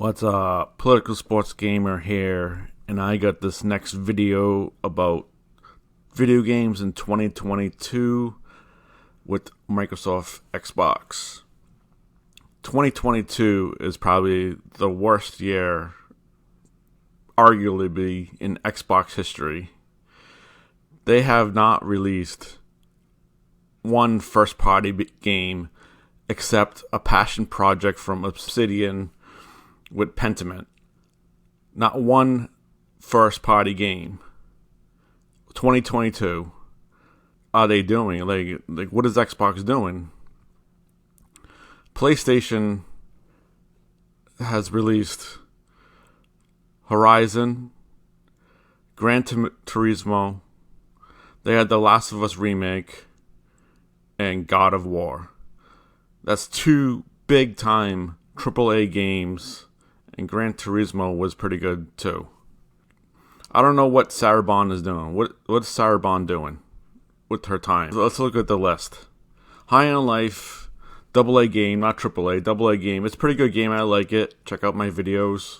What's up? Political Sports Gamer here, and I got this next video about video games in 2022 with Microsoft Xbox. 2022 is probably the worst year, arguably, in Xbox history. They have not released one first-party game except a passion project from Obsidian with Pentiment. Not one first-party game. 2022. Are they doing? Like what is Xbox doing? PlayStation has released Horizon, Gran Turismo. They had The Last of Us remake and God of War. That's two big-time AAA games. And Gran Turismo was pretty good too. I don't know what Sarah Bond is doing. What's Sarah Bond doing with her time? Let's look at the list. High on Life, AA game, not AAA, AA game. It's a pretty good game. I like it. Check out my videos.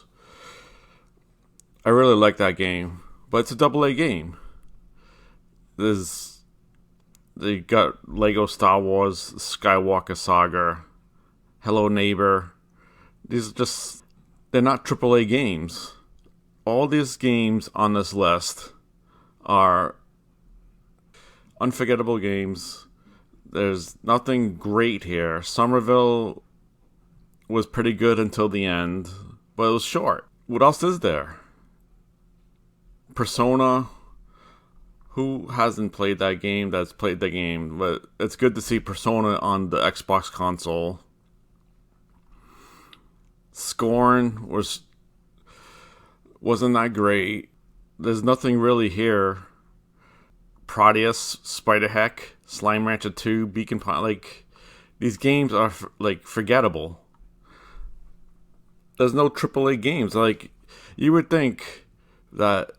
I really like that game, but it's a AA game. They got Lego Star Wars, Skywalker Saga, Hello Neighbor. These are just, they're not AAA games. All these games on this list are unforgettable games. There's nothing great here. Somerville was pretty good until the end, but it was short. What else is there? Persona. Who hasn't played that game that's played the game? But it's good to see Persona on the Xbox console. Scorn wasn't that great. There's nothing really here. Proteus, Spider-Heck, Slime Rancher 2, Beacon Pond, like, these games are forgettable. There's no AAA games. Like, you would think that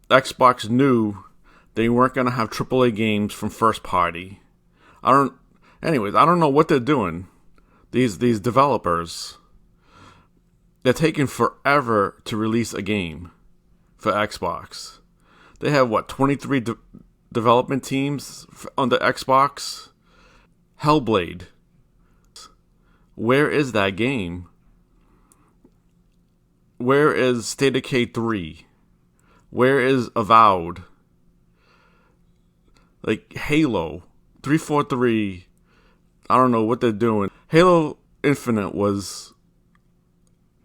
Xbox knew they weren't gonna have AAA games from first party. I don't know what they're doing. These developers, they're taking forever to release a game for Xbox. They have, 23 development teams on the Xbox? Hellblade. Where is that game? Where is State of Decay 3? Where is Avowed? Like, Halo. 343, I don't know what they're doing. Halo Infinite was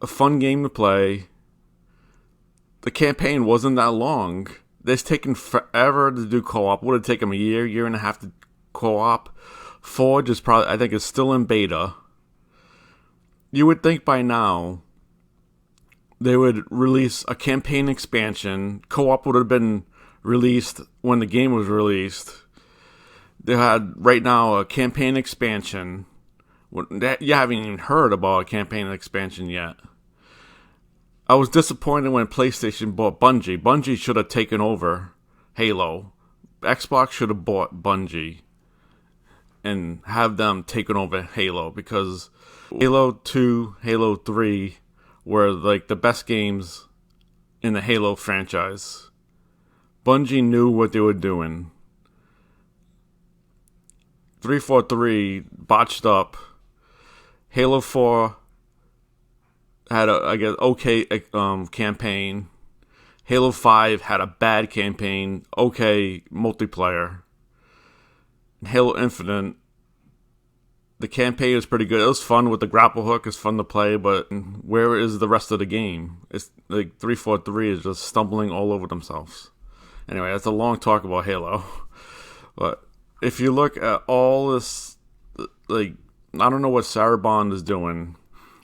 a fun game to play. The campaign wasn't that long. It's taken forever to do co-op. Would have taken them a year and a half to co-op. Forge is probably, I think, is still in beta. You would think by now they would release a campaign expansion. Co-op would have been released when the game was released. They had right now a campaign expansion. You haven't even heard about a campaign expansion yet. I was disappointed when PlayStation bought Bungie. Bungie should have taken over Halo. Xbox should have bought Bungie and have them taken over Halo, because Halo 2, Halo 3 were like the best games in the Halo franchise. Bungie knew what they were doing. 343 botched up. Halo 4 had okay campaign. Halo 5 had a bad campaign, okay multiplayer. Halo Infinite, the campaign was pretty good. It was fun with the grapple hook. It's fun to play, but where is the rest of the game? It's like 343 is just stumbling all over themselves. Anyway, that's a long talk about Halo. But if you look at all this, like, I don't know what Sarah Bond is doing.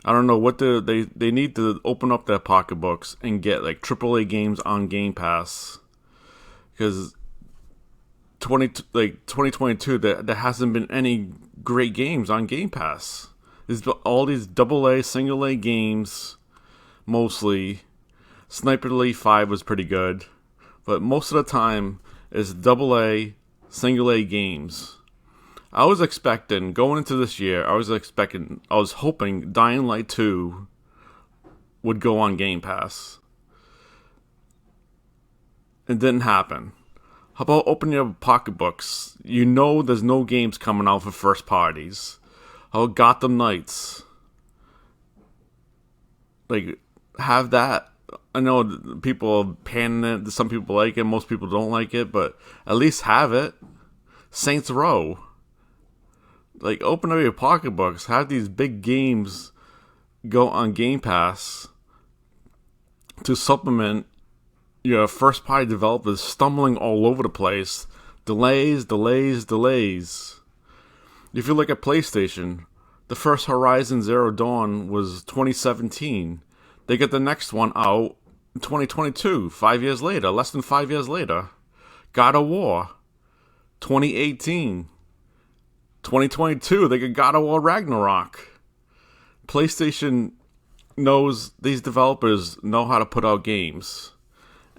I don't know what they need to open up their pocketbooks and get like AAA games on Game Pass, because 2022 there hasn't been any great games on Game Pass. There's all these AA, single A games mostly. Sniper Elite 5 was pretty good, but most of the time it's AA, single A games. I was expecting, going into this year, I was hoping Dying Light 2 would go on Game Pass. It didn't happen. How about opening your pocketbooks? You know there's no games coming out for first parties. How about Gotham Knights? Like, have that. I know people are panning it. Some people like it. Most people don't like it. But at least have it. Saints Row. Like, open up your pocketbooks. Have these big games go on Game Pass to supplement your first party developers stumbling all over the place. Delays. If you look at PlayStation, the first Horizon Zero Dawn was 2017. They get the next one out in 2022, 5 years later, less than 5 years later. God of War, 2018. 2022, they get God of War Ragnarok. PlayStation knows, these developers know how to put out games.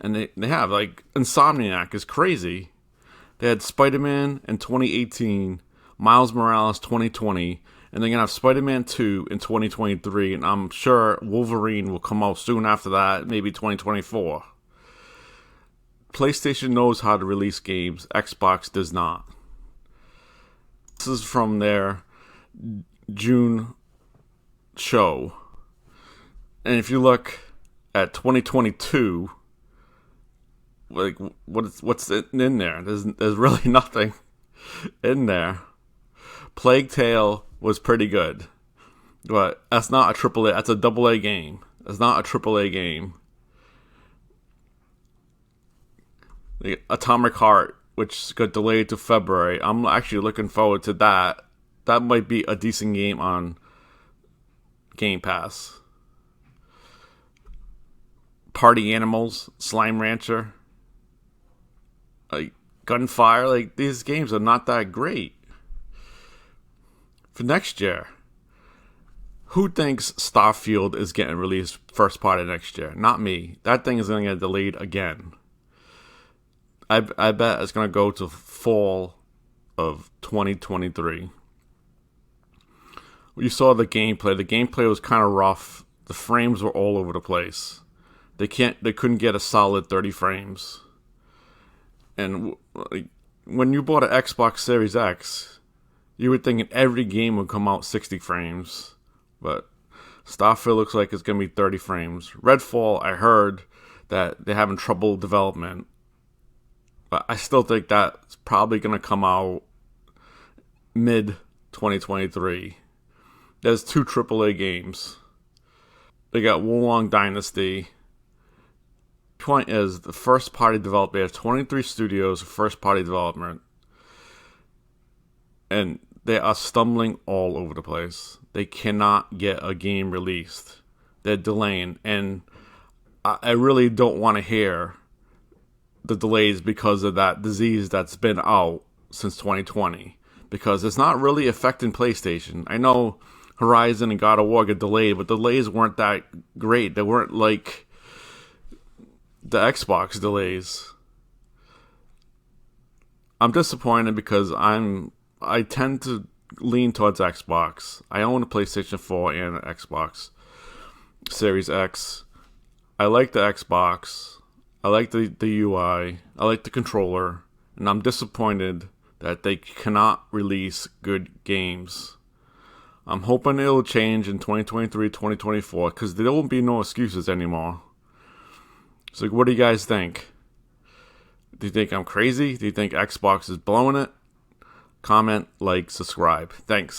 And they have, like, Insomniac is crazy. They had Spider-Man in 2018, Miles Morales 2020, and they're going to have Spider-Man 2 in 2023, and I'm sure Wolverine will come out soon after that, maybe 2024. PlayStation knows how to release games. Xbox does not. This is from their June show. And if you look at 2022, like, what's in there? There's really nothing in there. Plague Tale was pretty good, but that's not a AAA. That's a AA game. That's not a AAA game. The Atomic Heart, which got delayed to February, I'm actually looking forward to that. That might be a decent game on Game Pass. Party Animals, Slime Rancher, like Gunfire, like these games are not that great. For next year, who thinks Starfield is getting released first party next year? Not me. That thing is going to get delayed again. I bet it's going to go to fall of 2023. You saw the gameplay. The gameplay was kind of rough. The frames were all over the place. They couldn't get a solid 30 frames. And when you bought an Xbox Series X, you were thinking every game would come out 60 frames. But Starfield looks like it's going to be 30 frames. Redfall, I heard that they're having trouble development. But I still think that's probably going to come out mid-2023. There's 2 AAA games. They got Wulong Dynasty. Point is, the first party developer, they have 23 studios for first party development. And they are stumbling all over the place. They cannot get a game released. They're delaying. And I really don't want to hear the delays because of that disease that's been out since 2020. Because it's not really affecting PlayStation. I know Horizon and God of War get delayed, but delays weren't that great. They weren't like the Xbox delays. I'm disappointed because I tend to lean towards Xbox. I own a PlayStation 4 and an Xbox Series X. I like the Xbox. I like the UI. I like the controller. And I'm disappointed that they cannot release good games. I'm hoping it'll change in 2023, 2024, because there won't be no excuses anymore. So what do you guys think? Do you think I'm crazy? Do you think Xbox is blowing it? Comment, like, subscribe. Thanks.